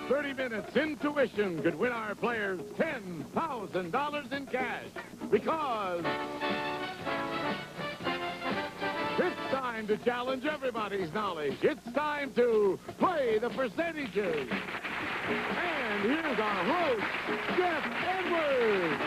30 minutes, intuition could win our players $10,000 in cash. Because it's time to challenge everybody's knowledge. It's time to play the percentages. And here's our host, Geoff Edwards.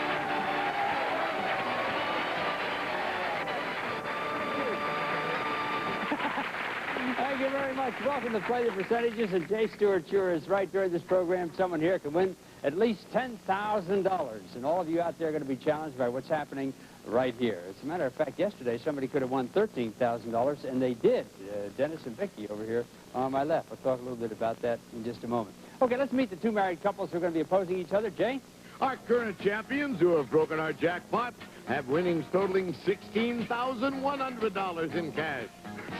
Thank you very much. Welcome to Play the Percentages. And Jay Stewart sure is right. During this program, someone here can win at least $10,000. And all of you out there are going to be challenged by what's happening right here. As a matter of fact, yesterday somebody could have won $13,000, and they did. Dennis and Vicki over here on my left. We'll talk a little bit about that in just a moment. Okay, let's meet the two married couples who are going to be opposing each other. Jay? Our current champions who have broken our jackpot have winnings totaling $16,100 in cash.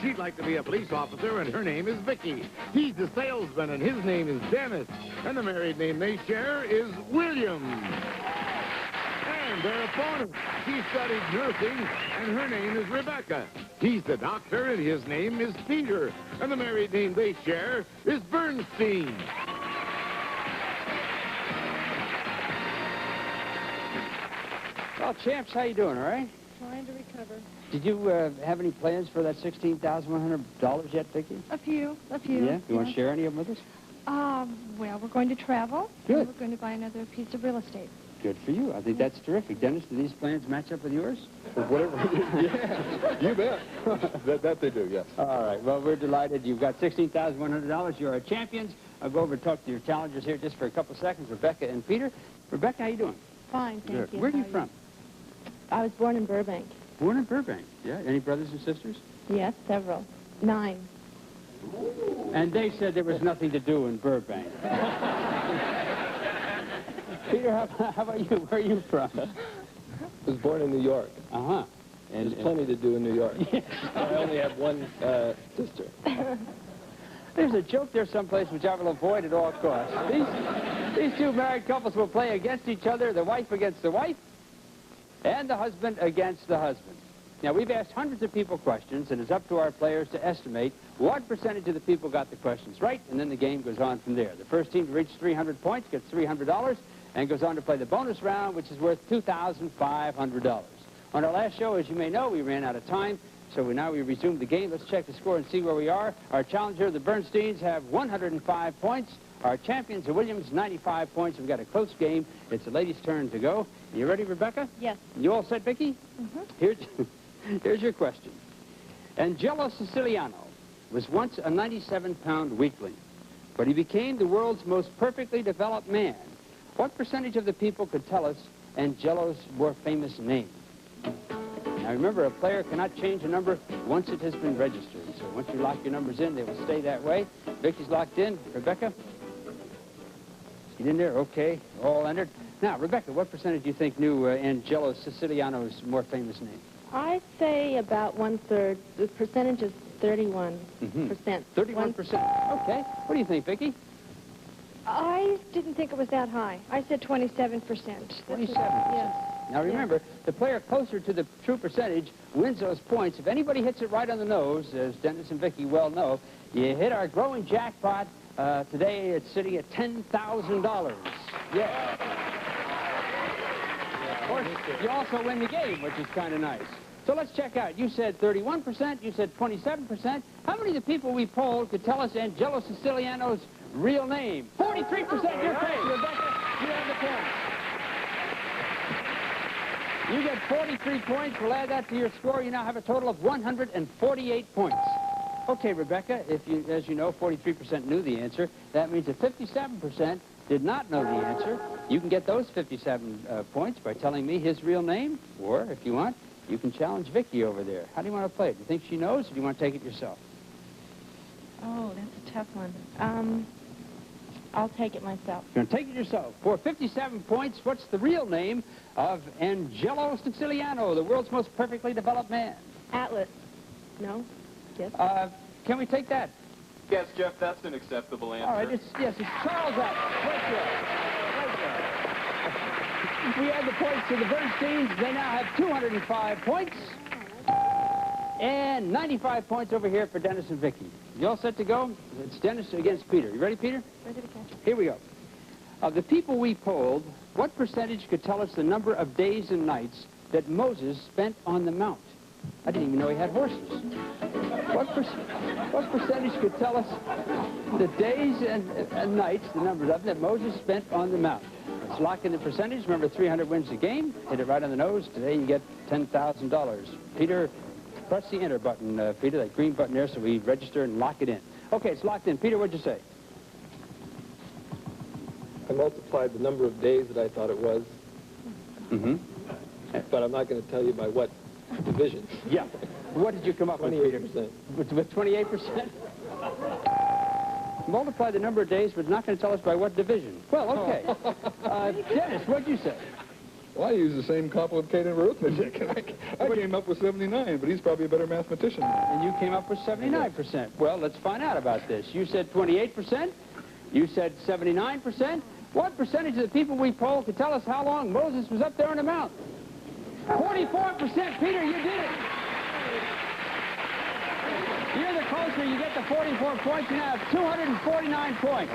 She'd like to be a police officer, and her name is Vicki. He's a salesman, and his name is Dennis. And the married name they share is William. And their opponent, she studied nursing, and her name is Rebecca. He's the doctor, and his name is Peter. And the married name they share is Birnstein. Well, champs, how you doing, all right? Trying to recover. Did you have any plans for that $16,100 yet, Vicki? A few. Yeah? You want to share any of them with us? Well, we're going to travel. Good. And we're going to buy another piece of real estate. Good for you. I think that's terrific. Dennis, do these plans match up with yours? Whatever. Yeah, you bet. that they do, yes. All right. Well, we're delighted. You've got $16,100. You're our champions. I'll go over and talk to your challengers here just for a couple seconds, Rebecca and Peter. Rebecca, how you doing? Fine, thank you. Where are you from? I was born in Burbank. Born in Burbank. Yeah. Any brothers and sisters? Yes, several. 9. And they said there was nothing to do in Burbank. Peter, how about you? Where are you from? I was born in New York. Uh-huh. And there's plenty to do in New York. Yes. I only have one sister. There's a joke there someplace which I will avoid at all costs. These two married couples will play against each other, the wife against the wife, and the husband against the husband. Now, we've asked hundreds of people questions, and it's up to our players to estimate what percentage of the people got the questions right, and then the game goes on from there. The first team to reach 300 points gets $300 and goes on to play the bonus round, which is worth $2,500. On our last show, as you may know, we ran out of time, so now we resume the game. Let's check the score and see where we are. Our challenger, the Birnsteins, have 105 points. Our champions, the Williams, 95 points. We've got a close game. It's the ladies' turn to go. You ready, Rebecca? Yes. You all set, Vicki? Mm-hmm. Here's your question. Angelo Siciliano was once a 97-pound weakling, but he became the world's most perfectly developed man. What percentage of the people could tell us Angelo's more famous name? Now, remember, a player cannot change a number once it has been registered. So once you lock your numbers in, they will stay that way. Vicky's locked in. Rebecca? Get in there? Okay. All entered. Now, Rebecca, what percentage do you think knew Angelo Siciliano's more famous name? I say about 1/3. The percentage is 31%. 31%. Okay. What do you think, Vicki? I didn't think it was that high. I said 27%. 27%. Yes. Now remember, the player closer to the true percentage wins those points. If anybody hits it right on the nose, as Dennis and Vicki well know, you hit our growing jackpot. Today it's sitting at $10,000. Yeah. Of course, you also win the game, which is kind of nice. So let's check out. You said 31%. You said 27%. How many of the people we polled could tell us Angelo Siciliano's real name? 43%. You're correct, Rebecca. You have the point. You get 43 points. We'll add that to your score. You now have a total of 148 points. Okay, Rebecca, if you, as you know, 43% knew the answer. That means that 57% did not know the answer. You can get those 57 points by telling me his real name, or, if you want, you can challenge Vicki over there. How do you want to play it? Do you think she knows, or do you want to take it yourself? Oh, that's a tough one. I'll take it myself. You're going to take it yourself. For 57 points, what's the real name of Angelo Siciliano, the world's most perfectly developed man? Atlas. No? Yes. Can we take that? Yes, Jeff, that's an acceptable answer. All right, it's Charles Atlas. Right there. We add the points to the Birnsteins. They now have 205 points. And 95 points over here for Dennis and Vicki. You all set to go? It's Dennis against Peter. You ready, Peter? Ready to go. Here we go. Of the people we polled, what percentage could tell us the number of days and nights that Moses spent on the mount? I didn't even know he had horses. What percentage could tell us the days and nights, the numbers of them, that Moses spent on the mount? Let's lock in the percentage. Remember, 300 wins the game. Hit it right on the nose. Today you get $10,000. Peter, press the enter button, Peter, that green button there, so we register and lock it in. Okay, it's locked in. Peter, what'd you say? I multiplied the number of days that I thought it was, but I'm not going to tell you by what division. Yeah. What did you come up with, Peter? 28%. With 28%? Multiply the number of days, but it's not going to tell us by what division. Well, okay. Dennis, what'd you say? Well, I use the same complicated arithmetic. I came up with 79, but he's probably a better mathematician. And you came up with 79%. Well, let's find out about this. You said 28%. You said 79%. What percentage of the people we polled could tell us how long Moses was up there on the mount? 44%. Peter, you did it. You're the closer. You get the 44 points. You now have 249 points.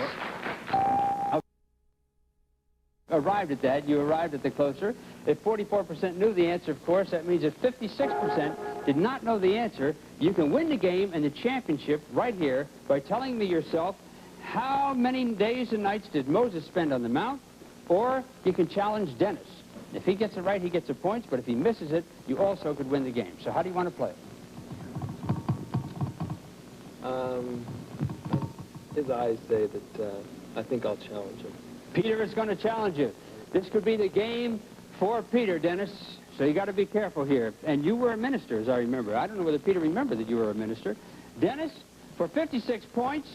Arrived at that. You arrived at the closer. If 44% knew the answer, of course, that means if 56% did not know the answer, you can win the game and the championship right here by telling me yourself how many days and nights did Moses spend on the mount, or you can challenge Dennis. If he gets it right, he gets the points, but if he misses it, you also could win the game. So how do you want to play? His eyes say that I think I'll challenge him. Peter is going to challenge you. This could be the game for Peter, Dennis, so you got to be careful here. And you were a minister, as I remember. I don't know whether Peter remembered that you were a minister. Dennis, for 56 points,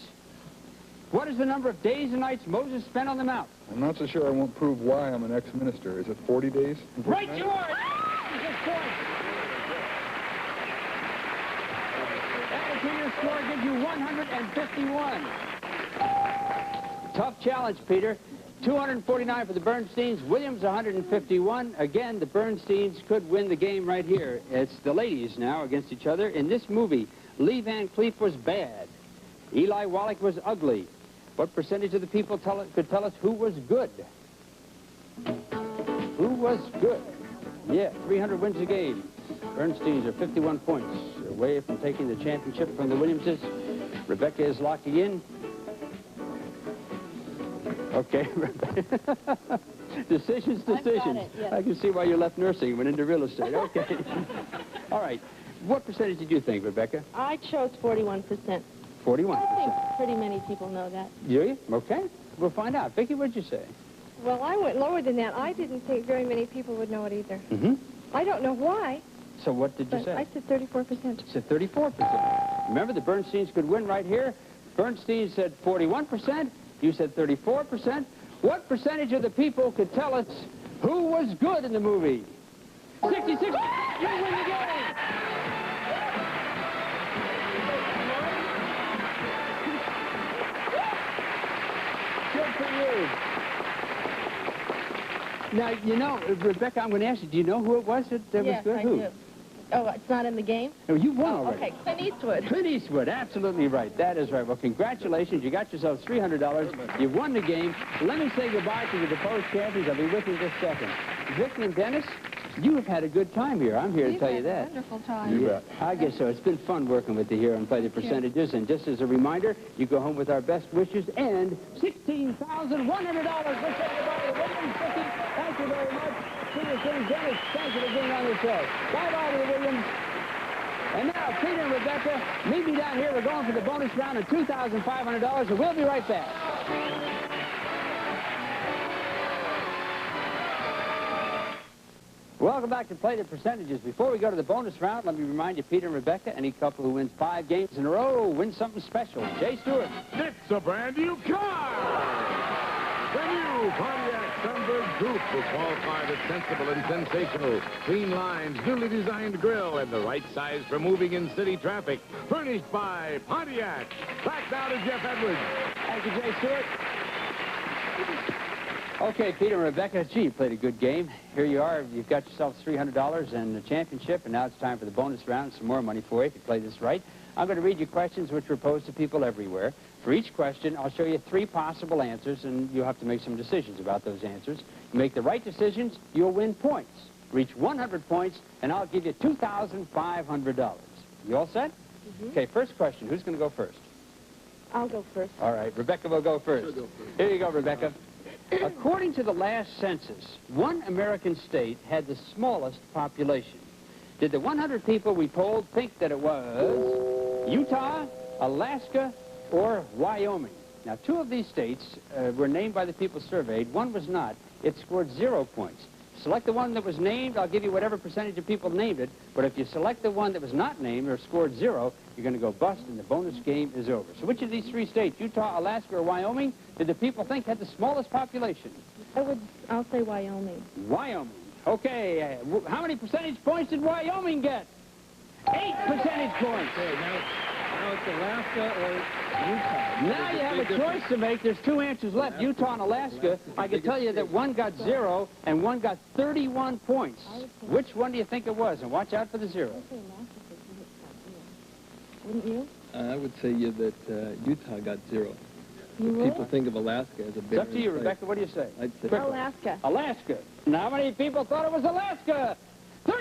what is the number of days and nights Moses spent on the mount? I'm not so sure I won't prove why I'm an ex-minister. Is it 40 days? Right, you are! 56 points. And Peter's score gives you 151. Tough challenge, Peter. 249 for the Birnsteins. Williams, 151. Again, the Birnsteins could win the game right here. It's the ladies now against each other. In this movie, Lee Van Cleef was bad. Eli Wallach was ugly. What percentage of the people could tell us who was good? Who was good? Yeah, 300 wins the game. Birnsteins are 51 points away from taking the championship from the Williamses. Rebecca is locking in. Okay, decisions. I've got it, yes. I can see why you left nursing and went into real estate. Okay. All right. What percentage did you think, Rebecca? I chose 41%. 41%. I think pretty many people know that. Do you? Okay. We'll find out. Vicki, what'd you say? Well, I went lower than that. I didn't think very many people would know it either. Mm-hmm. I don't know why, So what did you but say? I said 34%. You said 34%. Remember, the Bernsteins could win right here. Bernstein said 41%. You said 34%. What percentage of the people could tell us who was good in the movie? 66. You win the game. Good for you. Now, you know, Rebecca, I'm going to ask you, do you know who it was that was Yes, good? I Who? do. Oh, it's not in the game? No, you won already. Okay, Clint Eastwood. Clint Eastwood, absolutely right. That is right. Well, congratulations. You got yourself $300. You won the game. Let me say goodbye to the deposed champions. I'll be with you in just a second. Vicki and Dennis, you have had a good time here. I'm here to tell you that. Wonderful time. You bet. I guess so. It's been fun working with you here on Play the Percentages. And just as a reminder, you go home with our best wishes and $16,100. Let's say goodbye to the Williams. Vicki, thank you very much. Peter, Dennis, thank you for being on the show. Bye-bye to the Williams. And now, Peter and Rebecca, meet me down here. We're going for the bonus round of $2,500, and we'll be right back. Welcome back to Play the Percentages. Before we go to the bonus round, let me remind you, Peter and Rebecca, any couple who wins 5 games in a row wins something special. Jay Stewart. It's a brand new car! The new Pontiac Sunbird Coupe was qualified as sensible and sensational. Clean lines, newly designed grille, and the right size for moving in city traffic. Furnished by Pontiac. Back now to Geoff Edwards. Thank you, Jay Stewart. Okay, Peter and Rebecca, gee, you played a good game. Here you are. You've got yourselves $300 and the championship, and now it's time for the bonus round. Some more money for you if you play this right. I'm going to read you questions which were posed to people everywhere. For each question, I'll show you 3 possible answers, and you'll have to make some decisions about those answers. You make the right decisions, you'll win points. Reach 100 points, and I'll give you $2,500. You all set? Mm-hmm. Okay, first question. Who's going to go first? I'll go first. All right, Rebecca will go first. Here you go, Rebecca. According to the last census, one American state had the smallest population. Did the 100 people we polled think that it was Utah, Alaska, or Wyoming? Now, 2 of these states were named by the people surveyed. One was not. It scored 0 points. Select the one that was named, I'll give you whatever percentage of people named it. But if you select the one that was not named or scored 0, you're going to go bust and the bonus game is over. So which of these 3 states, Utah, Alaska, or Wyoming, did the people think had the smallest population? I'll say Wyoming. Wyoming. Okay, how many percentage points did Wyoming get? 8 percentage points. Okay, now it's Alaska or Utah. Now you have a choice to make. There's 2 answers left, Utah and Alaska. I can tell you that one got 0 and one got 31 points. Which one do you think it was? And watch out for the 0. Wouldn't you? I would say that Utah got 0. You would? People think of Alaska as a big. It's up to you, Rebecca. What do you say? I'd say Alaska. Alaska. Now, how many people thought it was Alaska? 31%.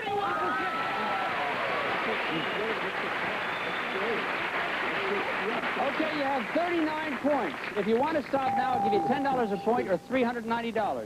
Okay, you have 39 points. If you want to stop now, I'll give you $10 a point or $390.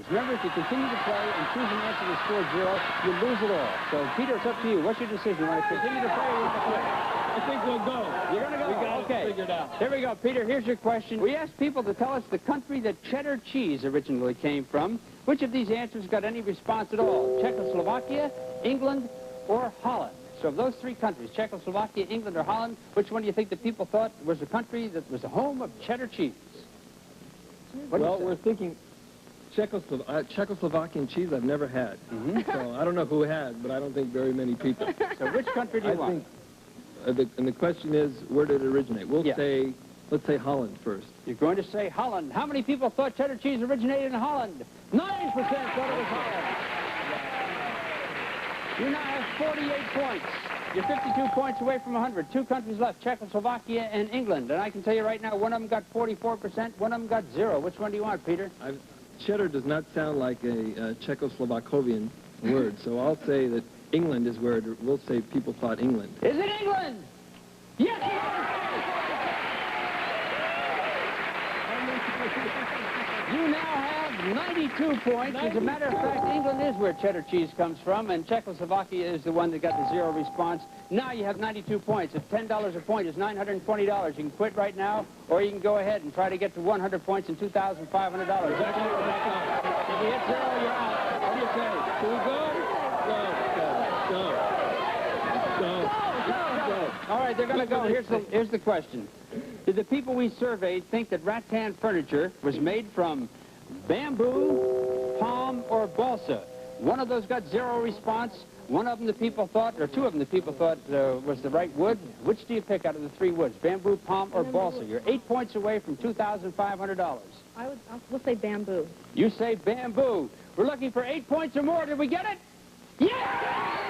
Remember, if you continue to play and choose an answer that scores 0, you lose it all. So, Peter, it's up to you. What's your decision? You want to continue to play or you want to quit? I think we'll go. You're going to go? We got okay. it figured out. Here we go, Peter. Here's your question. We asked people to tell us the country that cheddar cheese originally came from. Which of these answers got any response at all? Czechoslovakia, England, or Holland? So of those 3 countries, Czechoslovakia, England, or Holland, which one do you think the people thought was the country that was the home of cheddar cheese? Well, we're thinking Czechoslovakian cheese I've never had. So I don't know who has, but I don't think very many people. So which country do you want? And the question is, where did it originate? We'll say, let's say Holland first. You're going to say Holland. How many people thought cheddar cheese originated in Holland? 9% thought it was Holland. You now have 48 points. You're 52 points away from 100. 2 countries left, Czechoslovakia and England. And I can tell you right now, one of them got 44%, one of them got 0. Which one do you want, Peter? Cheddar does not sound like a Czechoslovakian word, so I'll say that England is where we'll say people thought England. Is it England? Yes, it is! You now have 92 points. As a matter of fact, England is where cheddar cheese comes from, and Czechoslovakia is the one that got the 0 response. Now you have 92 points. At $10 a point is $920. You can quit right now, or you can go ahead and try to get to 100 points and $2,500. If you hit 0, you're out. What do you say? Should we go? Go. All right, they're going to go. Here's the question. Did the people we surveyed think that rattan furniture was made from bamboo, palm, or balsa? One of those got 0 response. One of them the people thought, or 2 of them the people thought was the right wood. Which do you pick out of the 3 woods? Bamboo, palm, or balsa? You're 8 points away from $2,500. We'll say bamboo. You say bamboo. We're looking for 8 points or more. Did we get it? Yeah!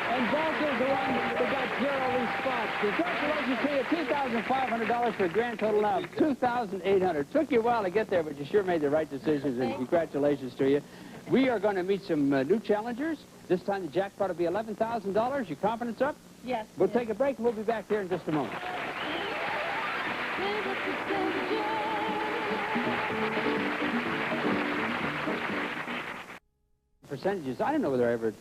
And Balsa's the one that got 0 response. Congratulations to you. $2,500 for a grand total now of $2,800. Took you a while to get there, but you sure made the right decisions, and congratulations to you. We are going to meet some new challengers. This time the jackpot will be $11,000. Your confidence up? Yes. We'll take a break, and we'll be back here in just a moment. Percentages, I don't know whether I ever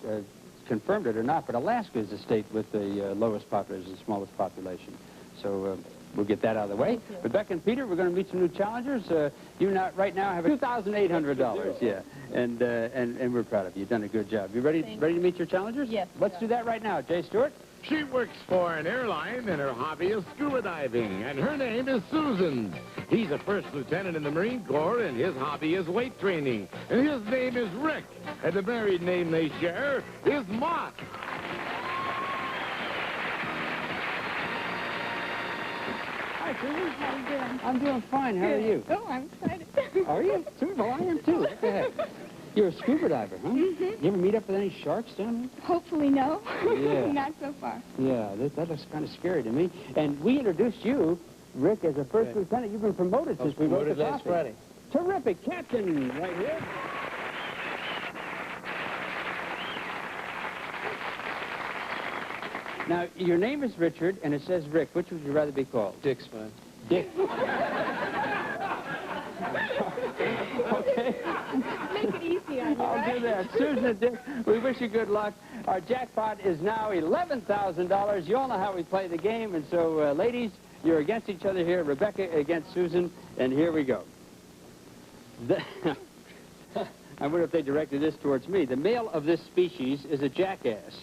confirmed it or not, but Alaska is the state with the lowest population, the smallest population. So we'll get that out of the way. Rebecca and Peter, we're going to meet some new challengers. You right now have $2,800, yeah, and we're proud of you. You've done a good job. You ready to meet your challengers? Yes. Let's do that right now. Jay Stewart. She works for an airline, and her hobby is scuba diving, and her name is Susan. He's a first lieutenant in the Marine Corps, and his hobby is weight training, and his name is Rick, and the married name they share is Mott. Hi, Susan. How you doing? I'm doing fine. How are you? Oh, I'm excited. Are you? Well, I am too. What the heck? You're a scuba diver, huh? You ever meet up with any sharks down there? Hopefully no. Yeah. Not so far. Yeah, that looks kind of scary to me. And we introduced you, Rick, as a first lieutenant. You've been promoted since we wrote the last copy. Friday. Terrific. Captain, right here. Now, your name is Richard, and it says Rick. Which would you rather be called? Dick's fine. Dick. Okay. Make it easy on you, I'll right? do that. Susan and Dick, we wish you good luck. Our jackpot is now $11,000. You all know how we play the game, and so, ladies, you're against each other here. Rebecca against Susan, and here we go. I wonder if they directed this towards me. The male of this species is a jackass.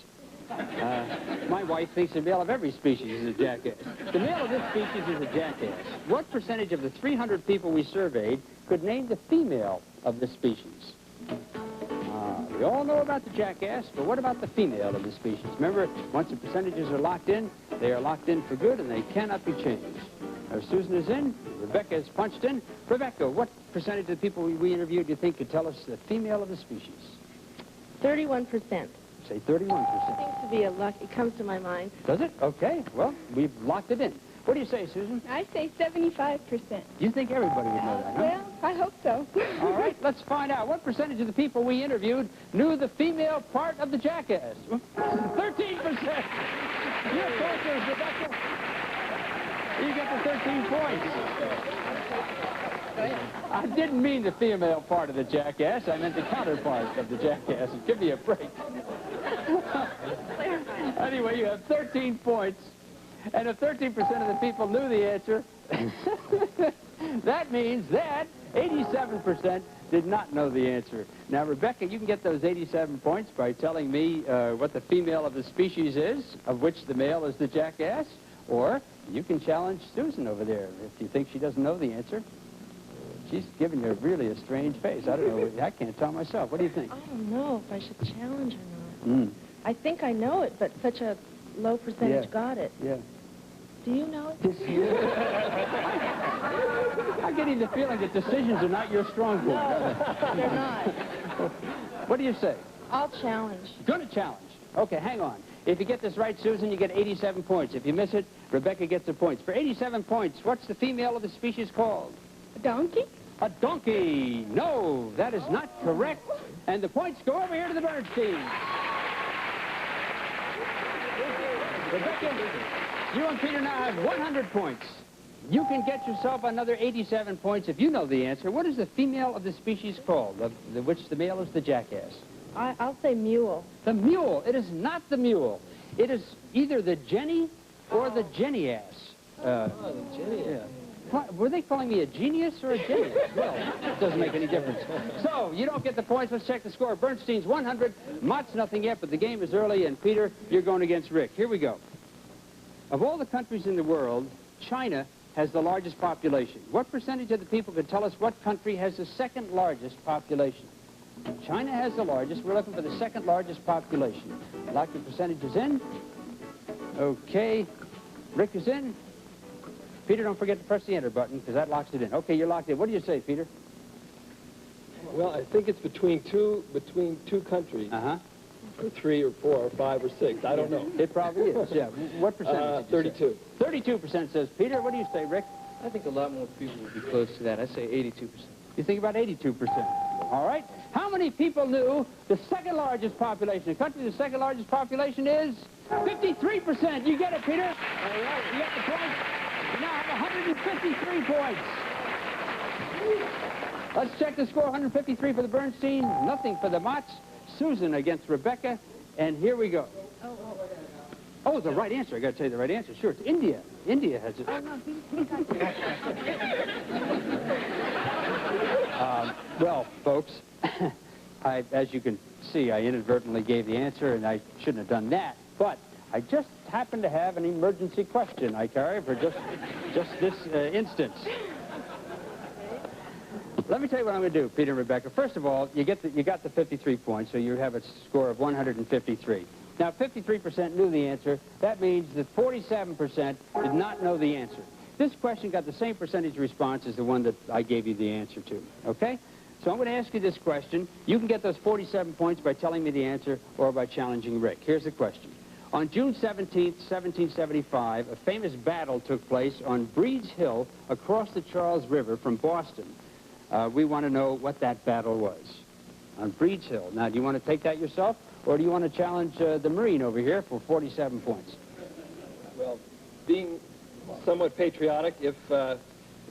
My wife thinks the male of every species is a jackass. The male of this species is a jackass. What percentage of the 300 people we surveyed could name the female of this species? We all know about the jackass, but what about the female of the species? Remember, once the percentages are locked in, they are locked in for good, and they cannot be changed. Now, Susan is in. Rebecca is punched in. Rebecca, what percentage of the people we interviewed do you think could tell us the female of the species? 31%. Say 31%. Seems to be a luck. It comes to my mind. Does it? Okay. Well, we've locked it in. What do you say, Susan? I say 75%. You think everybody would know that, huh? Well, I hope so. All right, let's find out. What percentage of the people we interviewed knew the female part of the jackass? 13%. You're closer, Rebecca. You get the 13 points. I didn't mean the female part of the jackass. I meant the counterpart of the jackass. Give me a break. Anyway, you have 13 points. And if 13% of the people knew the answer, that means that 87% did not know the answer. Now, Rebecca, you can get those 87 points by telling me what the female of the species is, of which the male is the jackass, or you can challenge Susan over there if you think she doesn't know the answer. She's giving you really a strange face. I don't know. I can't tell myself. What do you think? I don't know if I should challenge or not. I think I know it, but such a low percentage got it. Yeah. Do you know it? I'm getting the feeling that decisions are not your strong point. No, they're not. What do you say? I'll challenge. Going to challenge. Okay, hang on. If you get this right, Susan, you get 87 points. If you miss it, Rebecca gets the points. For 87 points, what's the female of the species called? A donkey? A donkey. No, that is not correct. And the points go over here to the Birnsteins. Rebecca, you and Peter now have 100 points. You can get yourself another 87 points if you know the answer. What is the female of the species called, of which the male is the jackass? I'll say mule. The mule. It is not the mule. It is either the Jenny or the Jenny-ass. The Jenny. Yeah. Were they calling me a genius or a genius? Well, it doesn't make any difference. So, you don't get the points. Let's check the score. Bernstein's 100. Mott's nothing yet, but the game is early. And Peter, you're going against Rick. Here we go. Of all the countries in the world, China has the largest population. What percentage of the people could tell us what country has the second largest population? China has the largest. We're looking for the second largest population. Lock your percentages in. Okay. Rick is in. Peter, don't forget to press the enter button, because that locks it in. Okay, you're locked in. What do you say, Peter? Well, I think it's between two countries. Uh-huh. Or 3 or 4 or 5 or 6. I don't know. It probably is, yeah. What percentage did you say? 32. 32% says Peter. What do you say, Rick? I think a lot more people would be close to that. I say 82%. You think about 82%. All right. How many people knew the second largest population? The country with the second largest population is 53%. You get it, Peter? All right. You got the points. You now have 153 points. Let's check the score. 153 for the Bernstein. Nothing for the Motts. Susan against Rebecca. And here we go. Oh, the right answer. I got to tell you the right answer. Sure, it's India. India has it. Well, folks, as you can see, I inadvertently gave the answer, and I shouldn't have done that. But I just happen to have an emergency question I carry for just this instance. Let me tell you what I'm going to do, Peter and Rebecca. First of all, you got the 53 points, so you have a score of 153. Now, 53% knew the answer. That means that 47% did not know the answer. this question got the same percentage response as the one that I gave you the answer to, okay? So I'm going to ask you this question. You can get those 47 points by telling me the answer or by challenging Rick. Here's the question. On June 17th, 1775, a famous battle took place on Breed's Hill across the Charles River from Boston. We want to know what that battle was on Breed's Hill. Now, do you want to take that yourself, or do you want to challenge the Marine over here for 47 points? Well, being somewhat patriotic, if I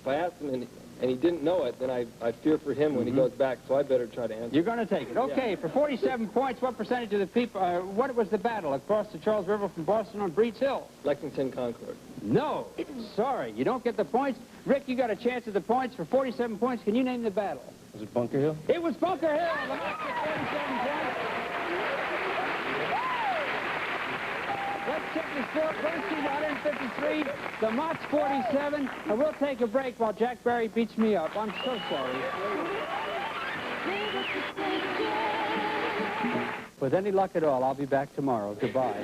asked him and he didn't know it, then I fear for him when he goes back, so I better try to answer. You're going to take it. Okay, for 47 points, what percentage of the people, what was the battle across the Charles River from Boston on Breed's Hill? Lexington Concord. No. Sorry, you don't get the points. Rick, you got a chance at the points. For 47 points, can you name the battle? Was it Bunker Hill? It was Bunker Hill. The match for 47 points. Let's check the score. Birnstein 153, the Mott's 47, and we'll take a break while Jack Barry beats me up. I'm so sorry. With any luck at all, I'll be back tomorrow. Goodbye.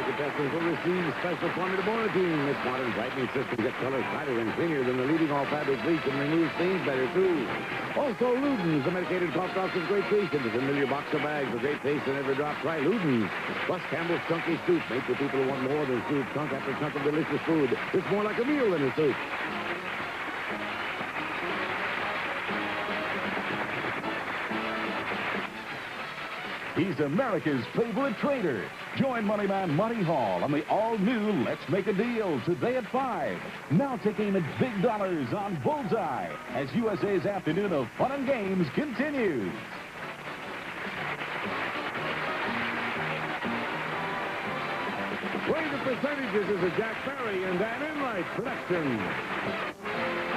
Contestants will receive special formula team. This modern brightening system gets colors brighter and cleaner than the leading all-fabric bleach and removes stains better, too. Also, Luden's, the medicated cough drops of great taste in the familiar box of bags of great taste and every drop. Try Luden's. Plus, Campbell's Chunky Soup made for people who want more than soup. Chunk after chunk of delicious food. It's more like a meal than a soup. He's America's favorite trader. Join Moneyman Money Hall on the all-new Let's Make a Deal today at 5. Now take aim at big dollars on Bullseye as USA's afternoon of fun and games continues. Play the percentages is a Jack Barry and Dan Enright production.